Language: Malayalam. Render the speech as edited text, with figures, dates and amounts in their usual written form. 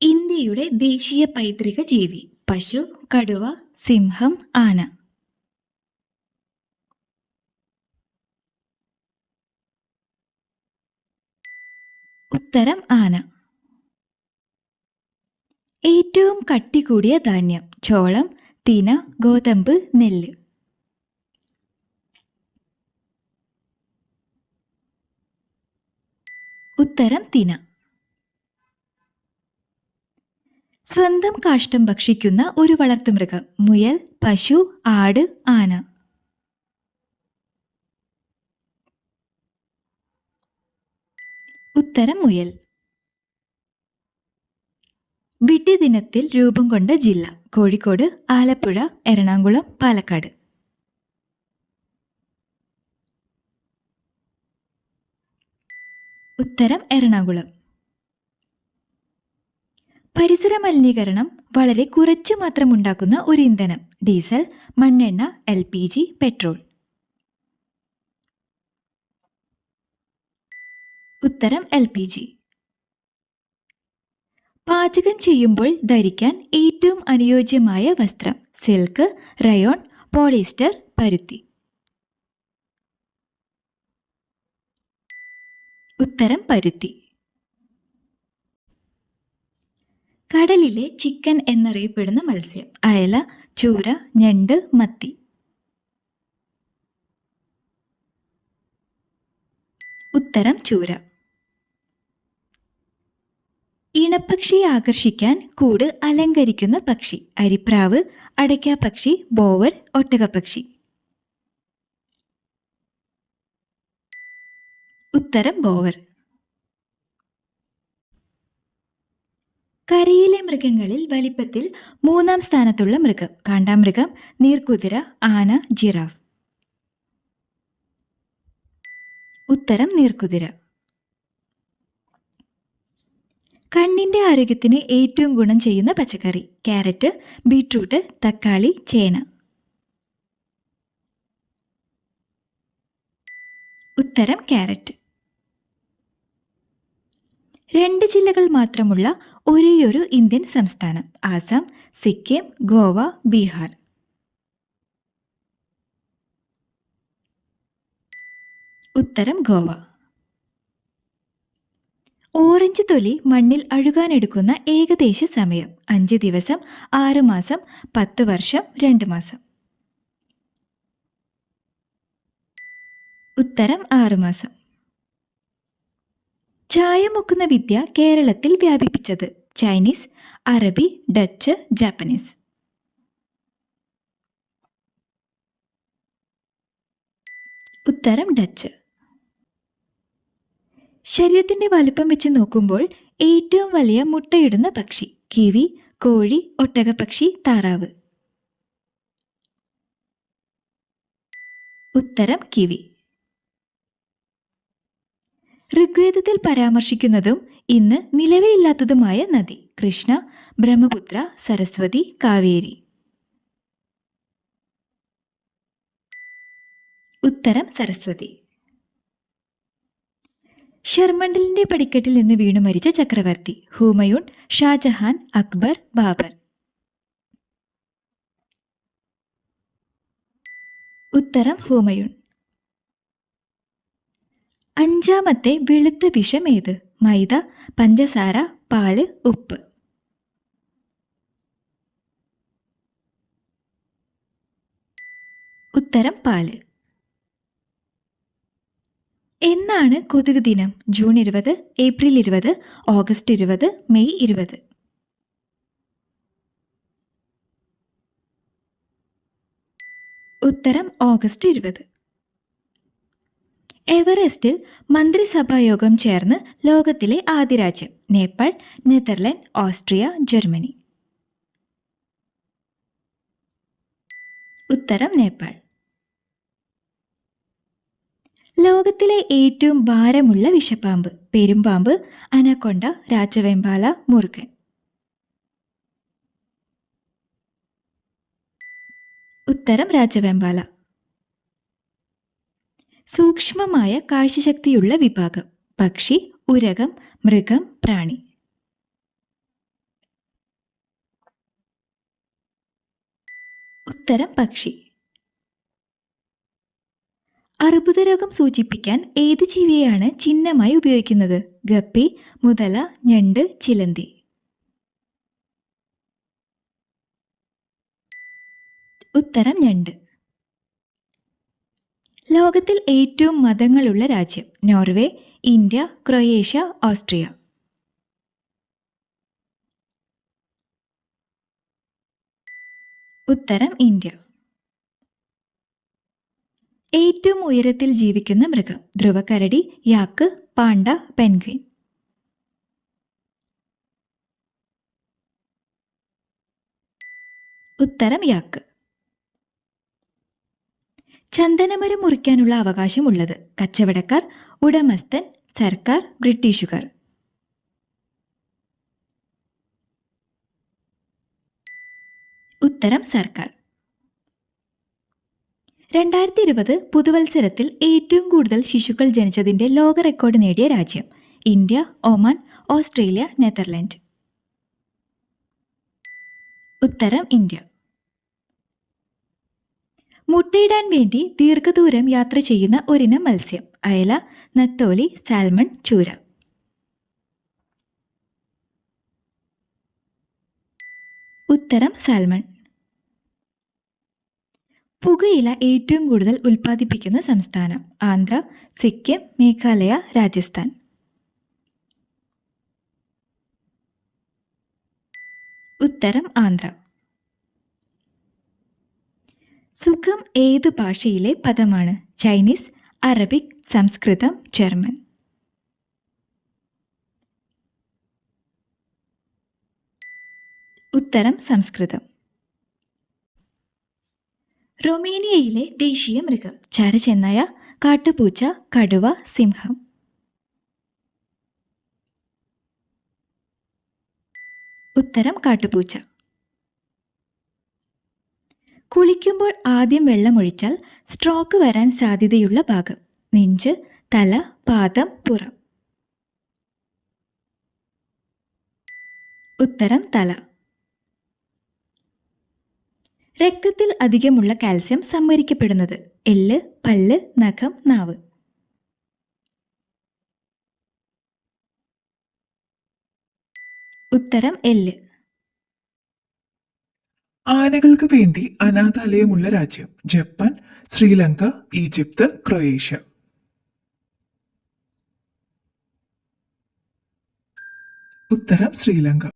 ഇന്ത്യയുടെ ദേശീയ പൈതൃക ജീവി പശു, കടുവ, സിംഹം, ആന. ഉത്തരം ആന. ഏറ്റവും കട്ടി കൂടിയ ധാന്യം ചോളം, തിന, ഗോതമ്പ്, നെല്ല്. ഉത്തരം തിന. സ്വന്തം കാഷ്ടം ഭക്ഷിക്കുന്ന ഒരു വളർത്തുമൃഗം മുയൽ, പശു, ആട്, ആന. ഉത്തരം മുയൽ. വിഡ്ഢി ദിനത്തിൽ രൂപം കൊണ്ട ജില്ല കോഴിക്കോട്, ആലപ്പുഴ, എറണാകുളം, പാലക്കാട്. ഉത്തരം എറണാകുളം. പരിസര മലിനീകരണം വളരെ കുറച്ചു മാത്രം ഉണ്ടാക്കുന്ന ഒരു ഇന്ധനം ഡീസൽ, മണ്ണെണ്ണ, LPG, പെട്രോൾ. ഉത്തരം LPG. പാചകം ചെയ്യുമ്പോൾ ധരിക്കാൻ ഏറ്റവും അനുയോജ്യമായ വസ്ത്രം സിൽക്ക്, റയോൺ, പോളിസ്റ്റർ, പരുത്തി. ഉത്തരം പരുത്തി. കടലിലെ ചിക്കൻ എന്നറിയപ്പെടുന്ന മത്സ്യം അയല, ചൂര, ഞണ്ട്, മത്തി. ഉത്തരം ചൂര. ഇണപ്പക്ഷിയെ ആകർഷിക്കാൻ കൂട് അലങ്കരിക്കുന്ന പക്ഷി അരിപ്രാവ്, അടയ്ക്കാപ്പക്ഷി, ബോവർ, ഒട്ടകപ്പക്ഷി. ഉത്തരം ബോവർ. കരയിലെ മൃഗങ്ങളിൽ വലിപ്പത്തിൽ 3-ാം സ്ഥാനത്തുള്ള മൃഗം കാണ്ടാമൃഗം, നീർക്കുതിര, ആന, ജിറാഫ്. ഉത്തരം നീർക്കുതിര. കണ്ണിന്റെ ആരോഗ്യത്തിന് ഏറ്റവും ഗുണം ചെയ്യുന്ന പച്ചക്കറി ക്യാരറ്റ്, ബീട്രൂട്ട്, തക്കാളി, ചേന. ഉത്തരം ക്യാരറ്റ്. 2 ജില്ലകൾ മാത്രമുള്ള ഒരേയൊരു ഇന്ത്യൻ സംസ്ഥാനം ആസാം, സിക്കിം, ഗോവ, ബീഹാർ. ഉത്തരം ഗോവ. ഓറഞ്ച് തൊലി മണ്ണിൽ അഴുകാനെടുക്കുന്ന ഏകദേശ സമയം 5 ദിവസം, 6 മാസം, 10 വർഷം, 2 മാസം. ഉത്തരം 6 മാസം. ചായം മുക്കുന്ന വിദ്യ കേരളത്തിൽ വ്യാപിപ്പിച്ചത് ചൈനീസ്, അറബി, ഡച്ച്, ജാപ്പനീസ്. ഉത്തരം ഡച്ച്. ശരീരത്തിന്റെ വലുപ്പം വെച്ച് നോക്കുമ്പോൾ ഏറ്റവും വലിയ മുട്ടയിടുന്ന പക്ഷി കിവി, കോഴി, ഒട്ടകപ്പക്ഷി, താറാവ്. ഉത്തരം കിവി. ഋഗ്വേദത്തിൽ പരാമർശിക്കുന്നതും ഇന്ന് നിലവിലില്ലാത്തതുമായ നദി കൃഷ്ണ, ബ്രഹ്മപുത്ര, സരസ്വതി, കാവേരി. ഉത്തരം സരസ്വതി. ഷർമണ്ടലിന്റെ പടിക്കെട്ടിൽ നിന്ന് വീണു മരിച്ച ചക്രവർത്തി ഹുമയൂൺ, ഷാജഹാൻ, അക്ബർ, ബാബർ. ഉത്തരം ഹുമയൂൺ. 5-ാമത്തെ വെളുത്ത വിഷം ഏത് മൈദ, പഞ്ചസാര, പാല്, ഉപ്പ്. ഉത്തരം പാല്. എന്നാണ് കൊതുക് ദിനം ജൂൺ 20, ഏപ്രിൽ 20, ഓഗസ്റ്റ് 20, മെയ് 20. ഉത്തരം ഓഗസ്റ്റ് 20. എവറസ്റ്റിൽ മന്ത്രിസഭായോഗം ചേർന്ന് ലോകത്തിലെ ആദ്യ രാജ്യം നേപ്പാൾ, നെതർലൻഡ്, ഓസ്ട്രിയ, ജർമ്മനി. ഉത്തരം നേപ്പാൾ. ലോകത്തിലെ ഏറ്റവും ഭാരമുള്ള വിഷപ്പാമ്പ് പെരുമ്പാമ്പ്, അനക്കൊണ്ട, രാജവെമ്പാല, മുറുകൻ. ഉത്തരം രാജവെമ്പാല. സൂക്ഷ്മമായ കാഴ്ചശക്തിയുള്ള വിഭാഗം പക്ഷി, ഉരകം, മൃഗം, പ്രാണി. ഉത്തരം പക്ഷി. അർബുദരോഗം സൂചിപ്പിക്കാൻ ഏത് ജീവിയെയാണ് ചിഹ്നമായി ഉപയോഗിക്കുന്നത്? ഗപ്പി, മുതല, ഞണ്ട്, ചിലന്തി. ഉത്തരം ഞണ്ട്. ലോകത്തിൽ ഏറ്റവും മതങ്ങളുള്ള രാജ്യം? Norway, India, Croatia, Austria. ഉത്തരം ഇന്ത്യ. ഏറ്റവും ഉയരത്തിൽ ജീവിക്കുന്ന മൃഗം? ധ്രുവക്കരടി, യാക്ക്, പാണ്ട, പെൻഗ്വിൻ. ഉത്തരം യാക്ക്. ചന്ദനമരം മുറിക്കാനുള്ള അവകാശമുള്ളത്? കച്ചവടക്കാർ, ഉടമസ്ഥൻ, സർക്കാർ, ബ്രിട്ടീഷുകാർ. ഉത്തരം സർക്കാർ. 2020 പുതുവത്സരത്തിൽ ഏറ്റവും കൂടുതൽ ശിശുക്കൾ ജനിച്ചതിന്റെ ലോക റെക്കോർഡ് നേടിയ രാജ്യം? India, Oman, Australia, Netherland. ഉത്തരം ഇന്ത്യ. മുട്ടയിടാൻ വേണ്ടി ദീർഘദൂരം യാത്ര ചെയ്യുന്ന ഒരിനം മത്സ്യം? അയല, നത്തോലി, സാൽമൺ, ചൂര. ഉത്തരം സാൽമൺ. പുകയില ഏറ്റവും കൂടുതൽ ഉൽപ്പാദിപ്പിക്കുന്ന സംസ്ഥാനം? ആന്ധ്ര, സിക്കിം, മേഘാലയ, രാജസ്ഥാൻ. ഉത്തരം ആന്ധ്ര. സുഖം ഏതു ഭാഷയിലെ പദമാണ്? ചൈനീസ്, അറബിക്, സംസ്കൃതം, ജർമ്മൻ. ഉത്തരം സംസ്കൃതം. റൊമേനിയയിലെ ദേശീയ മൃഗം? ചരചെന്നായ, കാട്ടുപൂച്ച, കടുവ, സിംഹം. ഉത്തരം കാട്ടുപൂച്ച. കുളിക്കുമ്പോൾ ആദ്യം വെള്ളമൊഴിച്ചാൽ സ്ട്രോക്ക് വരാൻ സാധ്യതയുള്ള ഭാഗം? നെഞ്ച്, തല, പാദം, പുറം. ഉത്തരം തല. രക്തത്തിൽ അധികമുള്ള കാൽസ്യം സംഭരിക്കപ്പെടുന്നത്? എല്ല്, പല്ല്, നഖം, നാവ്. ഉത്തരം എല്ല്. ആനകൾക്ക് വേണ്ടി അനാഥാലയമുള്ള രാജ്യം? Japan, Sri Lanka, Egypt, Croatia. ഉത്തരം ശ്രീലങ്ക.